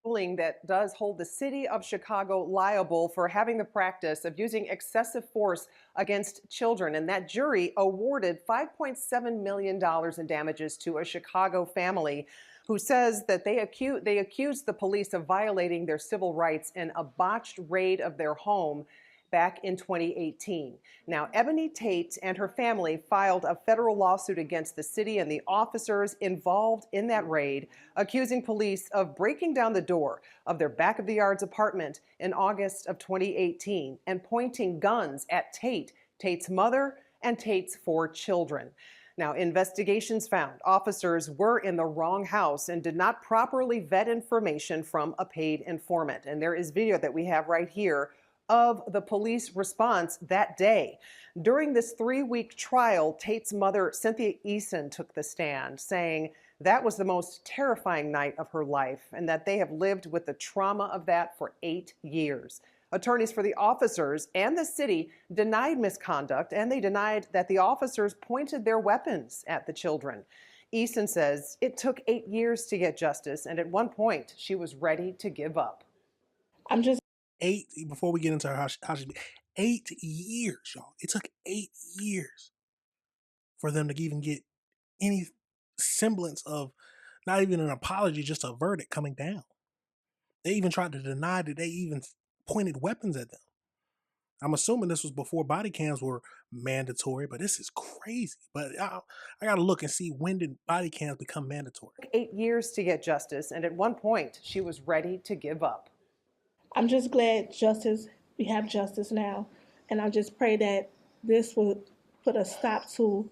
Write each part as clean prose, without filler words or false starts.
Ruling that does hold the city of Chicago liable for having the practice of using excessive force against children. And that jury awarded $5.7 million in damages to a Chicago family who says that they accused the police of violating their civil rights in a botched raid of their home back in 2018. Now, Ebony Tate and her family filed a federal lawsuit against the city and the officers involved in that raid, accusing police of breaking down the door of their back of the yards apartment in August of 2018 and pointing guns at Tate's mother, and Tate's 4 children. Now, investigations found officers were in the wrong house and did not properly vet information from a paid informant. And there is video that we have right here of the police response that day. During this 3-week trial, Tate's mother, Cynthia Eason, took the stand, saying that was the most terrifying night of her life and that they have lived with the trauma of that for 8 years. Attorneys for the officers and the city denied misconduct, and they denied that the officers pointed their weapons at the children. Eason says it took 8 years to get justice, and at one point she was ready to give up. Before we get into how she 8 years, y'all. It took 8 years for them to even get any semblance of not even an apology, just a verdict coming down. They even tried to deny that they even pointed weapons at them. I'm assuming this was before body cams were mandatory, but this is crazy. But I got to look and see, when did body cams become mandatory? 8 years to get justice, and at one point she was ready to give up. I'm just glad we have justice now, and I just pray that this will put a stop to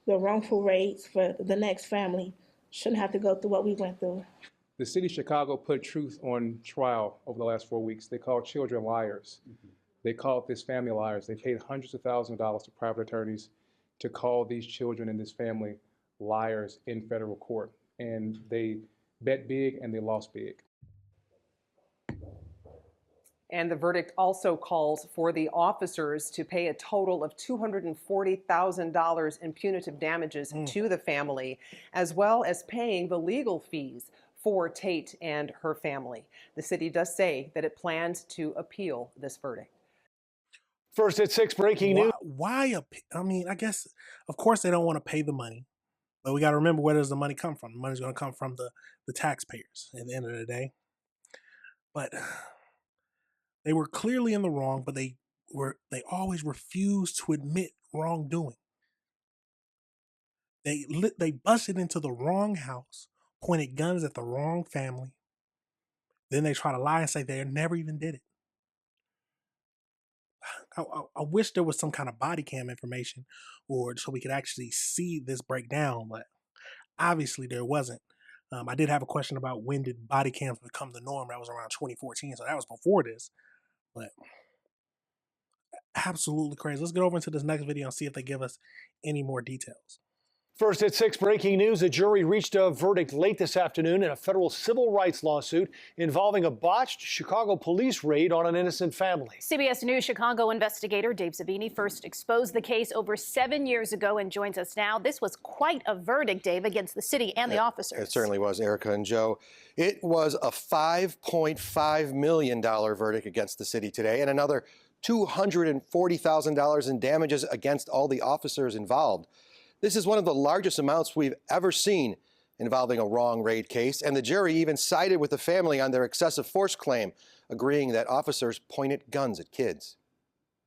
the wrongful raids for the next family. Shouldn't have to go through what we went through. The city of Chicago put truth on trial over the last 4 weeks. They called children liars. They called this family liars. They paid hundreds of thousands of dollars to private attorneys to call these children and this family liars in federal court. And they bet big and they lost big. And the verdict also calls for the officers to pay a total of $240,000 in punitive damages to the family, as well as paying the legal fees for Tate and her family. The city does say that it plans to appeal this verdict. First at 6, breaking news. I mean, I guess, of course, they don't want to pay the money, but we got to remember, where does the money come from? The money's going to come from the taxpayers at the end of the day. But they were clearly in the wrong, but they always refused to admit wrongdoing. They busted into the wrong house, pointed guns at the wrong family. Then they try to lie and say they never even did it. I wish there was some kind of body cam information, or so we could actually see this breakdown, but obviously there wasn't. I did have a question about, when did body cams become the norm? That was around 2014, so that was before this. But absolutely crazy. Let's get over into this next video and see if they give us any more details. First at 6, breaking news. A jury reached a verdict late this afternoon in a federal civil rights lawsuit involving a botched Chicago police raid on an innocent family. CBS News Chicago investigator Dave Zabini first exposed the case over 7 years ago and joins us now. This was quite a verdict, Dave, against the city and the officers. It certainly was, Erica and Joe. It was a $5.5 million verdict against the city today, and another $240,000 in damages against all the officers involved. This is one of the largest amounts we've ever seen involving a wrong raid case, and the jury even sided with the family on their excessive force claim, agreeing that officers pointed guns at kids.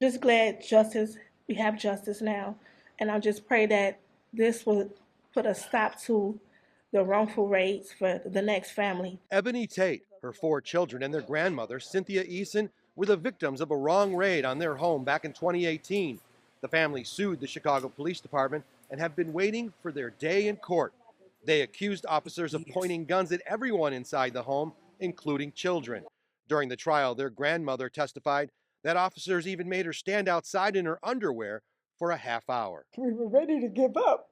Just glad we have justice now, and I just pray that this will put a stop to the wrongful raids for the next family. Ebony Tate, her 4 children, and their grandmother, Cynthia Eason, were the victims of a wrong raid on their home back in 2018. The family sued the Chicago Police Department and have been waiting for their day in court. They accused officers of pointing guns at everyone inside the home, including children. During the trial, their grandmother testified that officers even made her stand outside in her underwear for a half hour. We were ready to give up.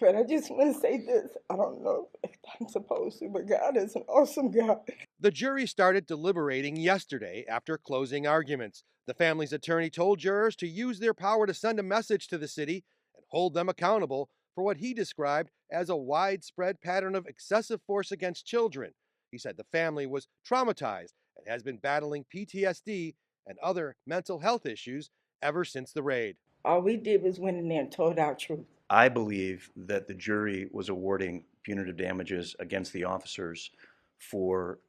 But I just want to say this. I don't know if I'm supposed to, but God is an awesome God. The jury started deliberating yesterday after closing arguments. The family's attorney told jurors to use their power to send a message to the city and hold them accountable for what he described as a widespread pattern of excessive force against children. He said the family was traumatized and has been battling PTSD and other mental health issues ever since the raid. All we did was went in there and told our truth. I believe that the jury was awarding punitive damages against the officers for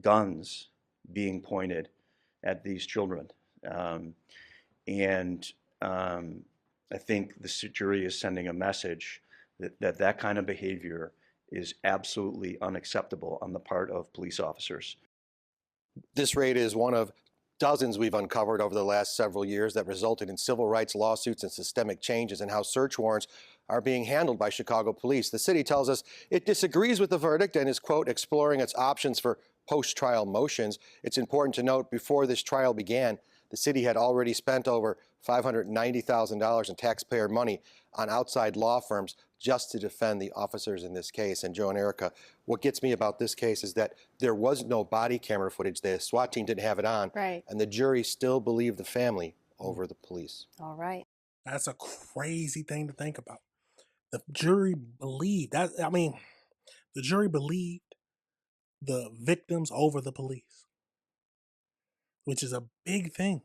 guns being pointed at these children. And I think the jury is sending a message that kind of behavior is absolutely unacceptable on the part of police officers. This raid is one of dozens we've uncovered over the last several years that resulted in civil rights lawsuits and systemic changes in how search warrants are being handled by Chicago police. The city tells us it disagrees with the verdict and is, quote, exploring its options for post-trial motions. It's important to note, before this trial began, the city had already spent over $590,000 in taxpayer money on outside law firms just to defend the officers in this case. And Joe and Erica, what gets me about this case is that there was no body camera footage. The SWAT team didn't have it on. Right. And the jury still believed the family over the police. All right. That's a crazy thing to think about. The jury believed that. I mean, the jury believed the victims over the police, which is a big thing.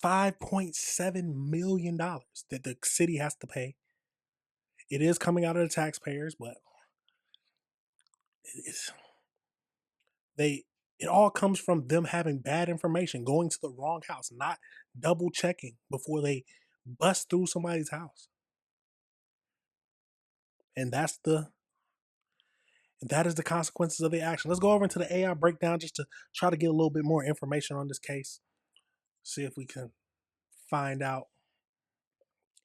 $5.7 million that the city has to pay. It is coming out of the taxpayers, but it all comes from them having bad information, going to the wrong house, not double checking before they bust through somebody's house. And that is the consequences of the action. Let's go over into the AI breakdown just to try to get a little bit more information on this case. See if we can find out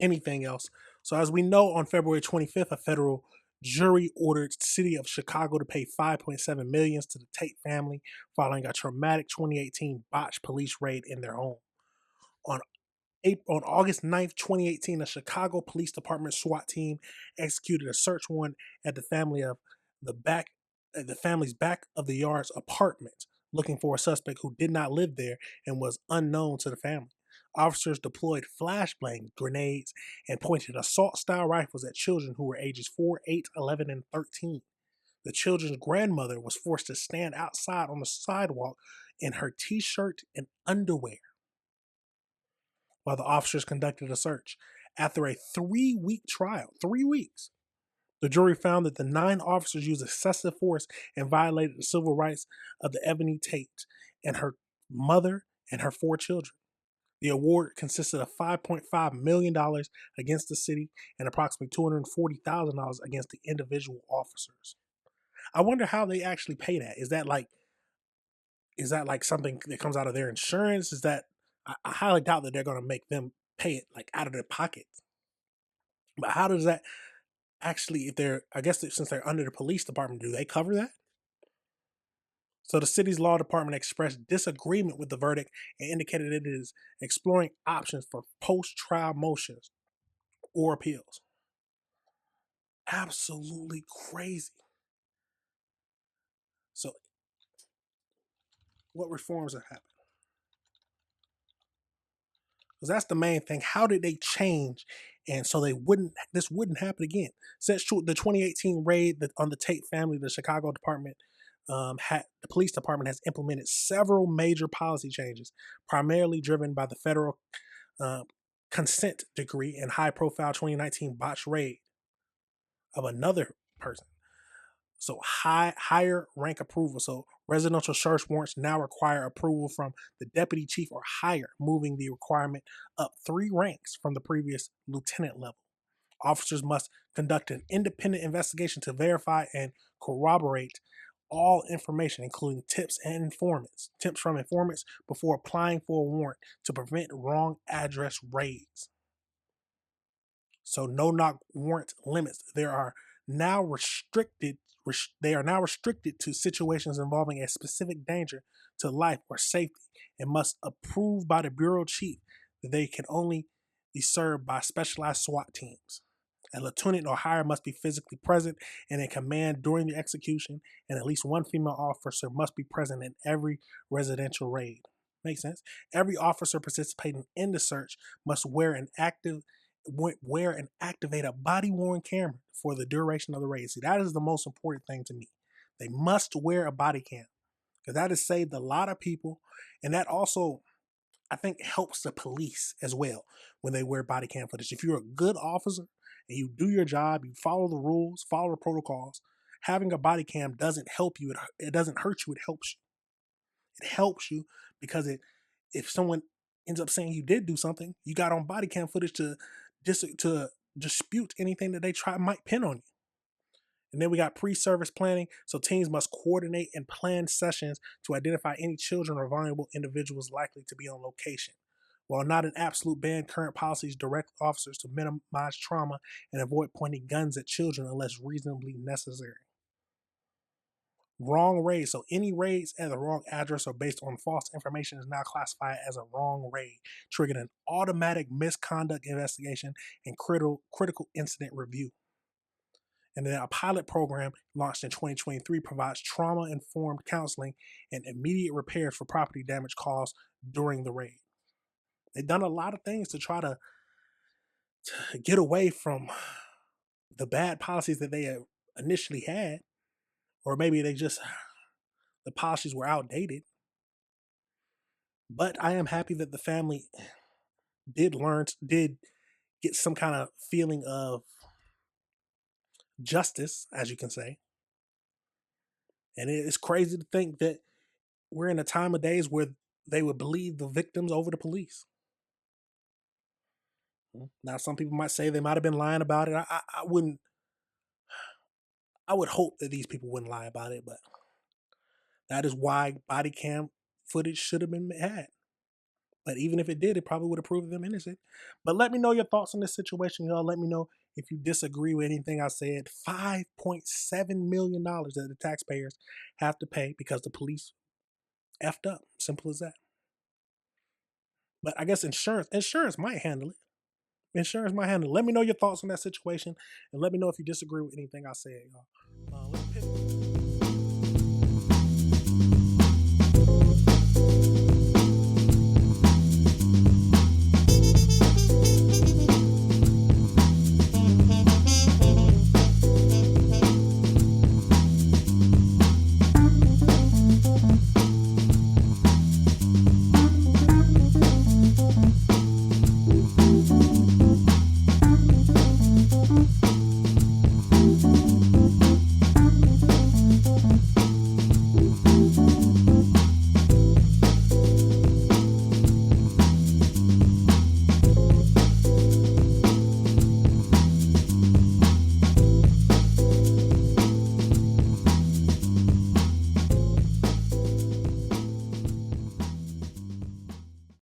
anything else. So as we know, on February 25th, a federal jury ordered the city of Chicago to pay $5.7 million to the Tate family following a traumatic 2018 botched police raid in their home. On August 9th, 2018, a Chicago Police Department SWAT team executed a search warrant at the family's back of the yard's apartment, looking for a suspect who did not live there and was unknown to the family. Officers deployed flashbang grenades and pointed assault-style rifles at children who were ages 4, 8, 11, and 13. The children's grandmother was forced to stand outside on the sidewalk in her t-shirt and underwear while the officers conducted a search. After a 3-week trial, 3 weeks, the jury found that the 9 officers used excessive force and violated the civil rights of the Ebony Tate and her mother and her 4 children. The award consisted of $5.5 million against the city and approximately $240,000 against the individual officers. I wonder how they actually pay that. Is that like something that comes out of their insurance? Is that I highly doubt that they're going to make them pay it like out of their pockets. But how does that actually, since they're under the police department, do they cover that? So the city's law department expressed disagreement with the verdict and indicated it is exploring options for post-trial motions or appeals. Absolutely crazy. So what reforms have happened? Because that's the main thing. How did they change? And so this wouldn't happen again. Since the 2018 raid on the Tate family, the Chicago department, the police department has implemented several major policy changes, primarily driven by the federal consent decree and high-profile 2019 botched raid of another person. So higher rank approval. So residential search warrants now require approval from the deputy chief or higher, moving the requirement up 3 ranks from the previous lieutenant level. Officers must conduct an independent investigation to verify and corroborate all information, including tips from informants before applying for a warrant to prevent wrong address raids. So no-knock warrant limits. They are now restricted to situations involving a specific danger to life or safety and must approve by the bureau chief that they can only be served by specialized SWAT teams. A lieutenant or higher must be physically present and in command during the execution, and at least 1 female officer must be present in every residential raid. Makes sense? Every officer participating in the search must wear an active wear and activate a body-worn camera for the duration of the raid. See, that is the most important thing to me. They must wear a body cam because that has saved a lot of people, and that also, I think, helps the police as well when they wear body cam footage. If you're a good officer and you do your job, you follow the rules, follow the protocols, having a body cam doesn't help you. It doesn't hurt you. It helps you. It helps you because if someone ends up saying you did do something, you got on body cam footage to dispute anything that they might pin on you. And then we got pre-service planning. So teams must coordinate and plan sessions to identify any children or vulnerable individuals likely to be on location. While not an absolute ban, current policies direct officers to minimize trauma and avoid pointing guns at children unless reasonably necessary. Wrong raid. So any raids at the wrong address or based on false information is now classified as a wrong raid, triggering an automatic misconduct investigation and critical incident review. And then a pilot program launched in 2023 provides trauma-informed counseling and immediate repairs for property damage caused during the raid. They've done a lot of things to try to get away from the bad policies that they initially had, or maybe the policies were outdated. But I am happy that the family did get some kind of feeling of justice, as you can say. And it's crazy to think that we're in a time of days where they would believe the victims over the police. Now, some people might say they might have been lying about it. I wouldn't. I would hope that these people wouldn't lie about it, but that is why body cam footage should have been had. But even if it did, it probably would have proven them innocent. But let me know your thoughts on this situation, y'all. Let me know if you disagree with anything I said. $5.7 million that the taxpayers have to pay because the police effed up. Simple as that. But I guess insurance might handle it. Insurance might handle it. Let me know your thoughts on that situation, and let me know if you disagree with anything I said, y'all.